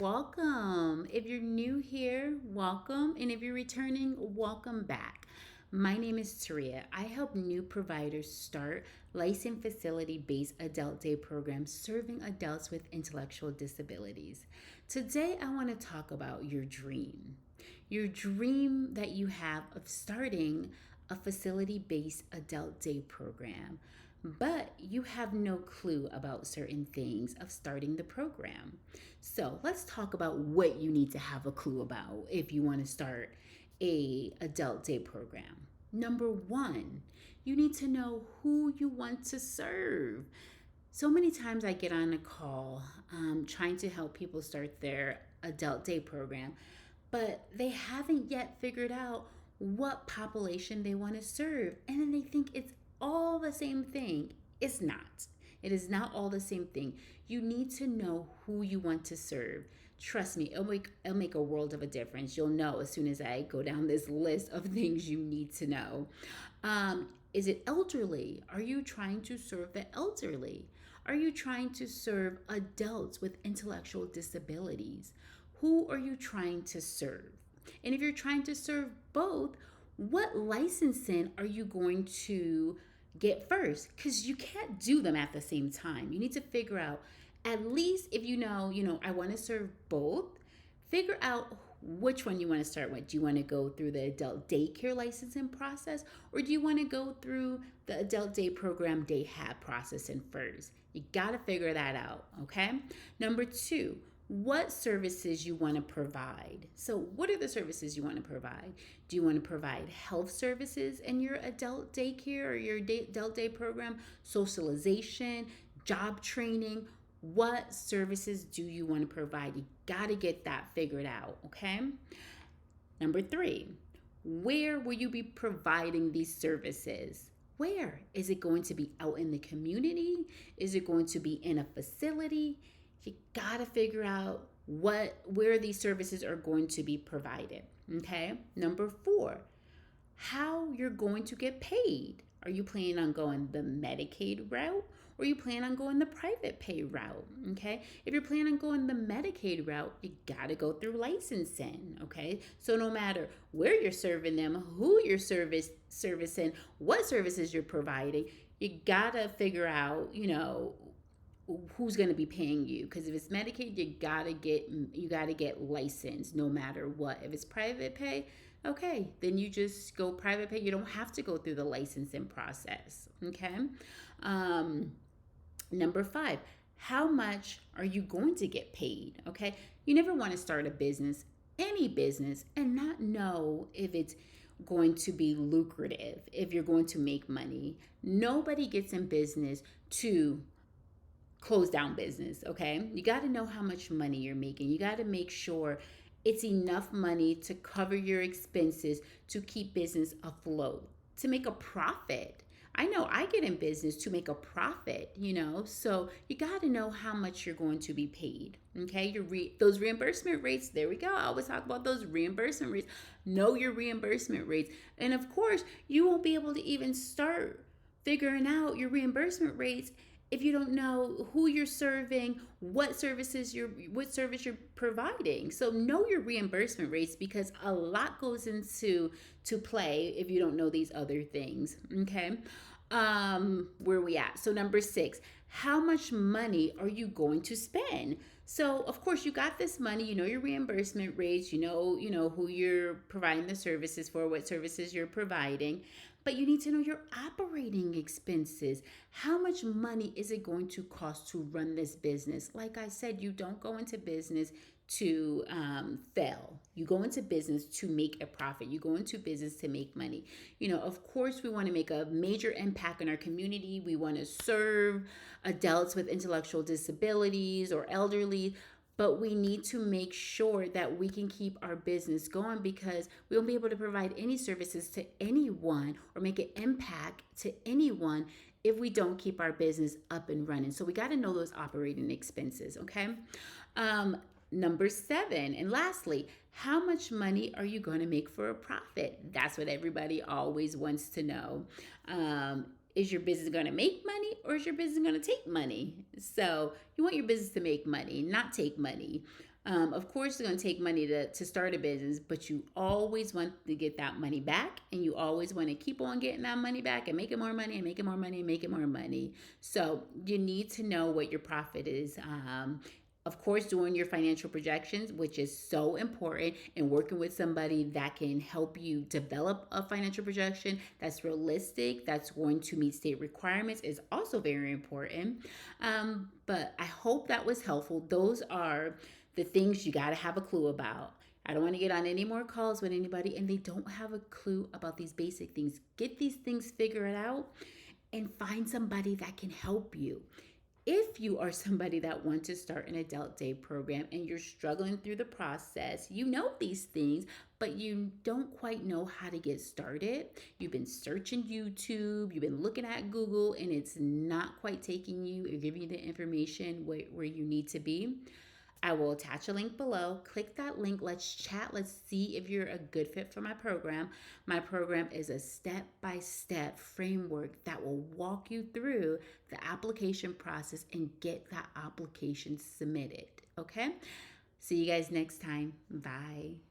Welcome. If you're new here, welcome. And if you're returning, welcome back. My name is Terria. I help new providers start licensed facility based adult day programs serving adults with intellectual disabilities. Today, I want to talk about your dream that you have of starting a facility based adult day program, but you have no clue about certain things of starting the program. So let's talk about what you need to have a clue about if you want to start a adult day program. Number one, you need to know who you want to serve. So many times I get on a call trying to help people start their adult day program, but they haven't yet figured out what population they want to serve. And then they think it's all the same thing. It's not. It is not all the same thing. You need to know who you want to serve. Trust me, it'll make a world of a difference. You'll know as soon as I go down this list of things you need to know. Is it elderly? Are you trying to serve the elderly? Are you trying to serve adults with intellectual disabilities? Who are you trying to serve? And if you're trying to serve both, what licensing are you going to get first? Because you can't do them at the same time. You need to figure out, at least if I want to serve both, figure out which one you want to start with. Do you want to go through the adult daycare licensing process, or do you want to go through the adult day program day hab processing first? You got to figure that out, okay? Number two, what services you want to provide. So, what are the services you want to provide? Do you want to provide health services in your adult daycare or your adult day program, socialization, job training? What services do you want to provide? You got to get that figured out, okay? Number three, where will you be providing these services? Where? Is it going to be out in the community? Is it going to be in a facility? You got to figure out where these services are going to be provided, okay? Number four, how you're going to get paid. Are you planning on going the Medicaid route, or you plan on going the private pay route? Okay. If you're planning on going the Medicaid route, you got to go through licensing. Okay. So no matter where you're serving them, who you're servicing, what services you're providing, you got to figure out, who's going to be paying you, because if it's Medicaid, you got to get licensed no matter what. If it's private pay, okay, then you just go private pay. You don't have to go through the licensing process. Okay. um Number five, how much are you going to get paid? Okay. You never want to start a business, any business, and not know if it's going to be lucrative, if you're going to make money. Nobody gets in business to close down business, okay? You got to know how much money you're making. You got to make sure it's enough money to cover your expenses, to keep business afloat, to make a profit. I know I get in business to make a profit, so you got to know how much you're going to be paid. Okay, those reimbursement rates. There we go. I always talk about those reimbursement rates. Know your reimbursement rates, and of course, you won't be able to even start figuring out your reimbursement rates if you don't know who you're serving, what service you're providing. So know your reimbursement rates, because a lot goes into play if you don't know these other things. Okay. Where are we at? So number six, how much money are you going to spend? So of course you got this money, you know your reimbursement rates, you know who you're providing the services for, what services you're providing, but you need to know your operating expenses. How much money is it going to cost to run this business? Like I said, you don't go into business to fail. You go into business to make a profit. You go into business to make money. Of course, we want to make a major impact in our community. We want to serve adults with intellectual disabilities or elderly, but we need to make sure that we can keep our business going, because we won't be able to provide any services to anyone or make an impact to anyone if we don't keep our business up and running. So we got to know those operating expenses, okay? Number seven, and lastly, how much money are you going to make for a profit? That's what everybody always wants to know. Is your business going to make money, or is your business going to take money? So you want your business to make money, not take money. Of course, it's going to take money to start a business, but you always want to get that money back, and you always want to keep on getting that money back and making more money and making more money and making more money. So you need to know what your profit is. Of course, doing your financial projections, which is so important, and working with somebody that can help you develop a financial projection that's realistic, that's going to meet state requirements, is also very important. But I hope that was helpful. Those are the things you got to have a clue about. I don't want to get on any more calls with anybody and they don't have a clue about these basic things. Get these things figured out and find somebody that can help you. If you are somebody that wants to start an adult day program and you're struggling through the process, you know these things, but you don't quite know how to get started. You've been searching YouTube, you've been looking at Google, and it's not quite taking you or giving you the information where you need to be. I will attach a link below. Click that link. Let's chat. Let's see if you're a good fit for my program. My program is a step-by-step framework that will walk you through the application process and get that application submitted. Okay? See you guys next time. Bye.